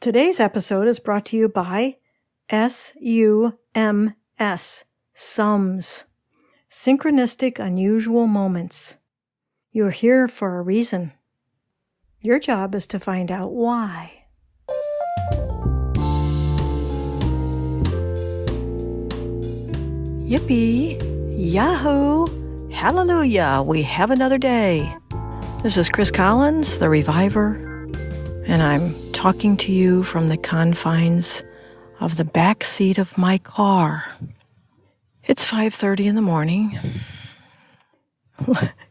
Today's episode is brought to you by SUMS, Sums, Synchronistic Unusual Moments. You're here for a reason. Your job is to find out why. Yippee! Yahoo! Hallelujah! We have another day. This is Chris Collins, the Reviver, and I'm talking to you from the confines of the back seat of my car. It's 5:30 in the morning.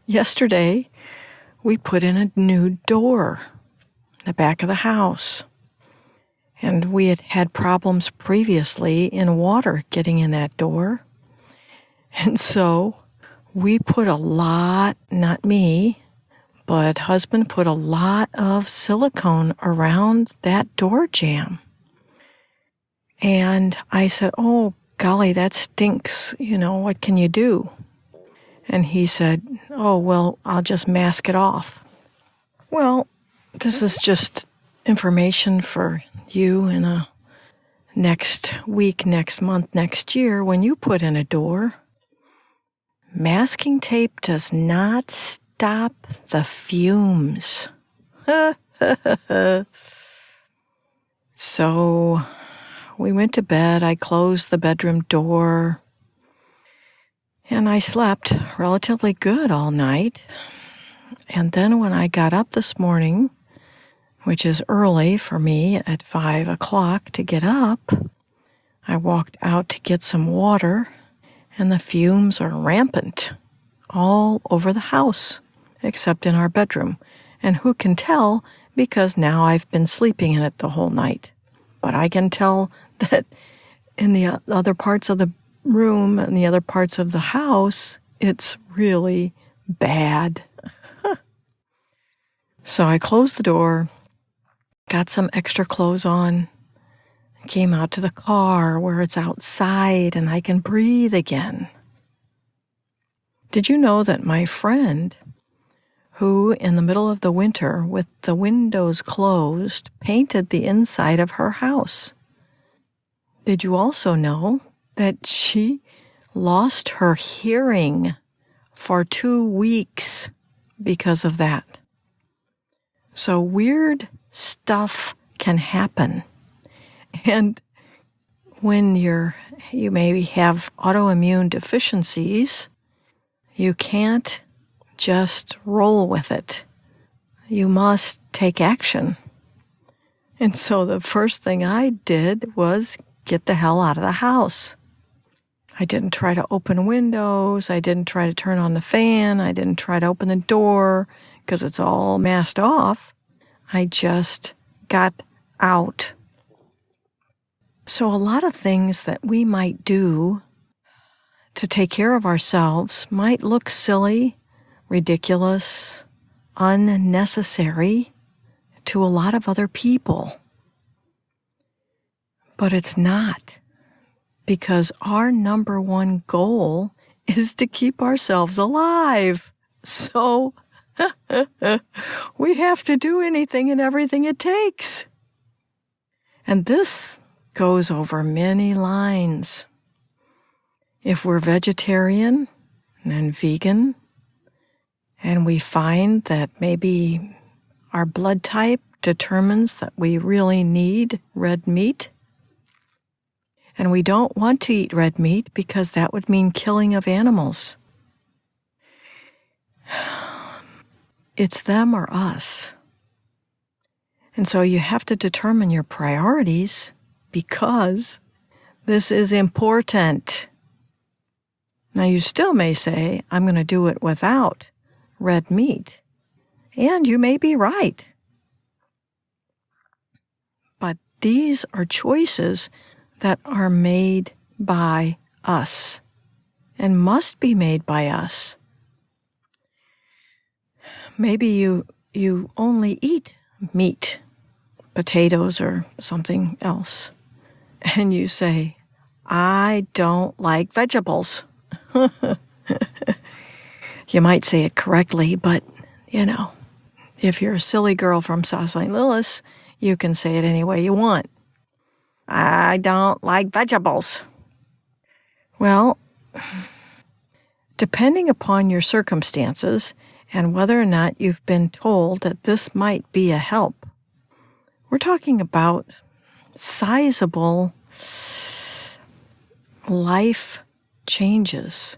Yesterday, we put in a new door in the back of the house. And we had had problems previously in water getting in that door. And so we put a lot, not me, but husband put a lot of silicone around that door jamb. And I said, oh, golly, that stinks. What can you do? And he said, oh, well, I'll just mask it off. Well, this is just information for you in a next week, next month, next year. When you put in a door, masking tape does not stop the fumes. So we went to bed. I closed the bedroom door, and I slept relatively good all night. And then when I got up this morning, which is early for me at 5 o'clock to get up, I walked out to get some water, and the fumes are rampant all over the house, except in our bedroom. And who can tell, because now I've been sleeping in it the whole night. But I can tell that in the other parts of the room and the other parts of the house, it's really bad. So I closed the door, got some extra clothes on, came out to the car where it's outside and I can breathe again. Did you know that my friend, who in the middle of the winter with the windows closed, painted the inside of her house? Did you also know that she lost her hearing for 2 weeks because of that? So weird stuff can happen. And when you maybe have autoimmune deficiencies, you can't just roll with it. You must take action. And so the first thing I did was get the hell out of the house. I didn't try to open windows. I didn't try to turn on the fan. I didn't try to open the door because it's all masked off. I just got out. So a lot of things that we might do to take care of ourselves might look silly, ridiculous, unnecessary to a lot of other people. But it's not, because our number one goal is to keep ourselves alive. So we have to do anything and everything it takes. And this goes over many lines. If we're vegetarian and vegan, and we find that maybe our blood type determines that we really need red meat, and we don't want to eat red meat because that would mean killing of animals. It's them or us. And so you have to determine your priorities, because this is important. Now you still may say, I'm going to do it without red meat. And you may be right. But these are choices that are made by us and must be made by us. Maybe you only eat meat, potatoes or something else, and you say, I don't like vegetables. You might say it correctly, but, if you're a silly girl from South St. Louis, You can say it any way you want. I don't like vegetables. Well, depending upon your circumstances and whether or not you've been told that this might be a help, we're talking about sizable life changes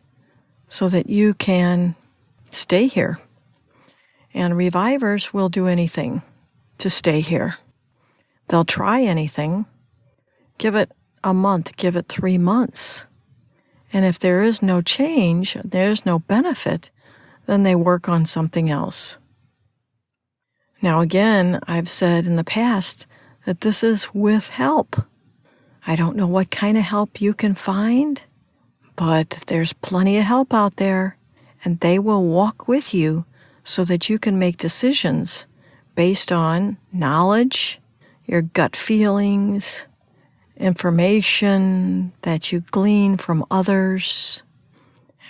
so that you can stay here. And revivers will do anything to stay here. They'll try anything. Give it a month, give it 3 months. And if there is no change, there's no benefit, then they work on something else. Now again, I've said in the past that this is with help. I don't know what kind of help you can find, but there's plenty of help out there, and they will walk with you so that you can make decisions based on knowledge, your gut feelings, information that you glean from others,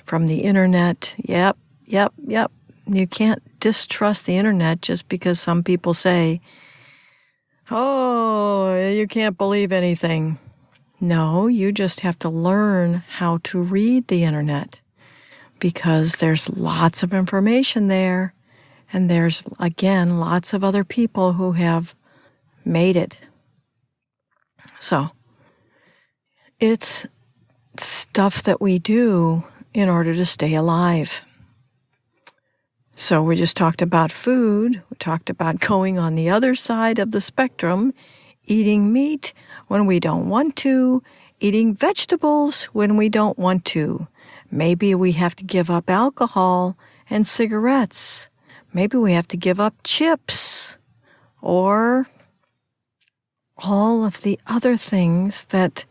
from the internet. Yep. You can't distrust the internet just because some people say, oh, you can't believe anything. No, you just have to learn how to read the internet because there's lots of information there, and there's, again, lots of other people who have made it. So, it's stuff that we do in order to stay alive. So we just talked about food. We talked about going on the other side of the spectrum, eating meat when we don't want to, eating vegetables when we don't want to. Maybe we have to give up alcohol and cigarettes. Maybe we have to give up chips or all of the other things that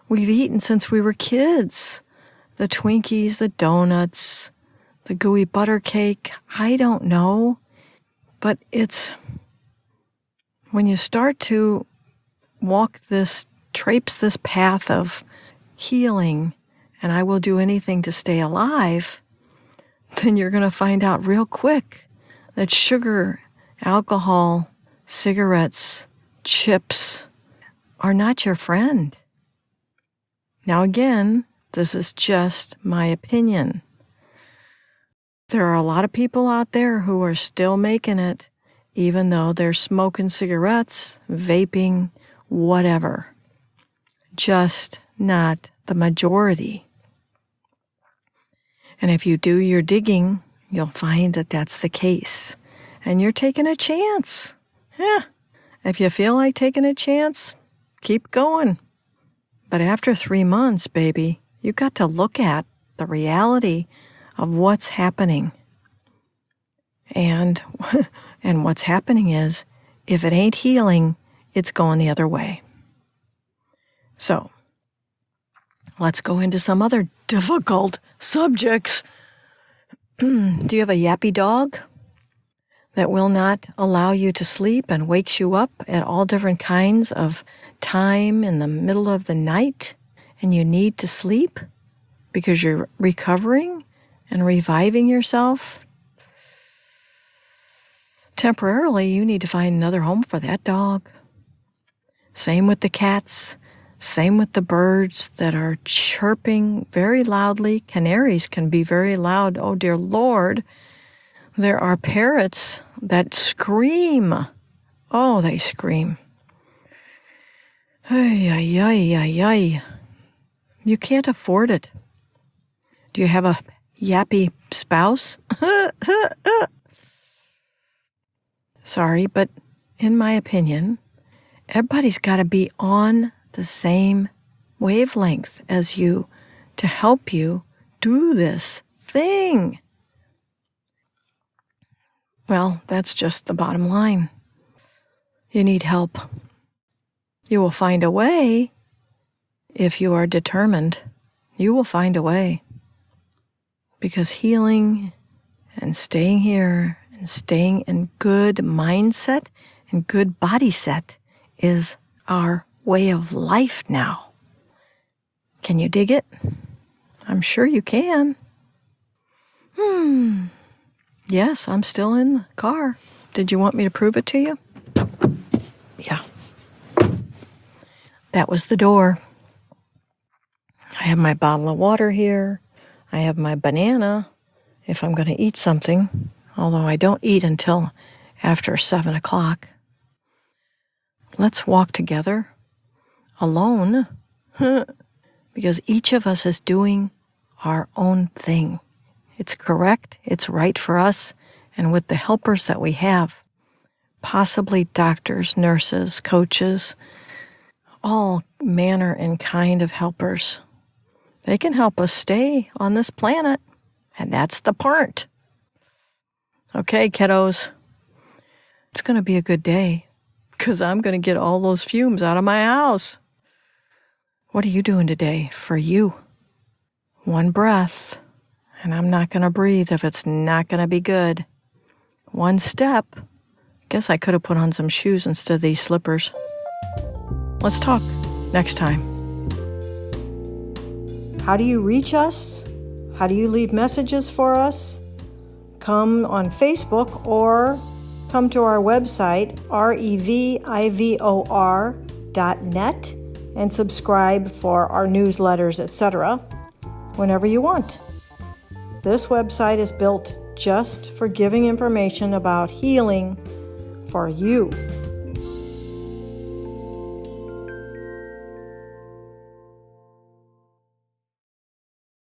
we've eaten since we were kids. The Twinkies, the donuts, the gooey butter cake. I don't know. But it's when you start to traipse this path of healing, and I will do anything to stay alive, then you're going to find out real quick that sugar, alcohol, cigarettes, chips are not your friend. Now again, this is just my opinion. There are a lot of people out there who are still making it, even though they're smoking cigarettes, vaping, whatever. Just not the majority. And if you do your digging, you'll find that that's the case. And you're taking a chance. Yeah. If you feel like taking a chance, keep going. But after 3 months, baby, you got to look at the reality of what's happening. And what's happening is, if it ain't healing, it's going the other way. So, let's go into some other difficult subjects. Do you have a yappy dog that will not allow you to sleep and wakes you up at all different kinds of time in the middle of the night, and you need to sleep because you're recovering and reviving yourself? Temporarily, you need to find another home for that dog. Same with the cats. Same with the birds that are chirping very loudly. Canaries can be very loud. Oh, dear Lord. There are parrots that scream. Oh, they scream. Ay, ay, ay, ay, ay. You can't afford it. Do you have a yappy spouse? Sorry, but in my opinion, everybody's got to be on the same wavelength as you to help you do this thing. Well, that's just the bottom line. You need help. You will find a way if you are determined. You will find a way. Because healing and staying here and staying in good mindset and good body set is our way of life now. Can you dig it? I'm sure you can. Yes, I'm still in the car. Did you want me to prove it to you? Yeah. That was the door. I have my bottle of water here. I have my banana if I'm going to eat something, although I don't eat until after 7 o'clock. Let's walk together, alone, because each of us is doing our own thing. It's correct, it's right for us, and with the helpers that we have, possibly doctors, nurses, coaches, all manner and kind of helpers. They can help us stay on this planet, and that's the part. Okay, kiddos, it's going to be a good day, because I'm going to get all those fumes out of my house. What are you doing today for you? One breath, and I'm not going to breathe if it's not going to be good. One step. Guess I could have put on some shoes instead of these slippers. Let's talk next time. How do you reach us? How do you leave messages for us? Come on Facebook or come to our website, revivor.net, and subscribe for our newsletters, etc., whenever you want. This website is built just for giving information about healing for you.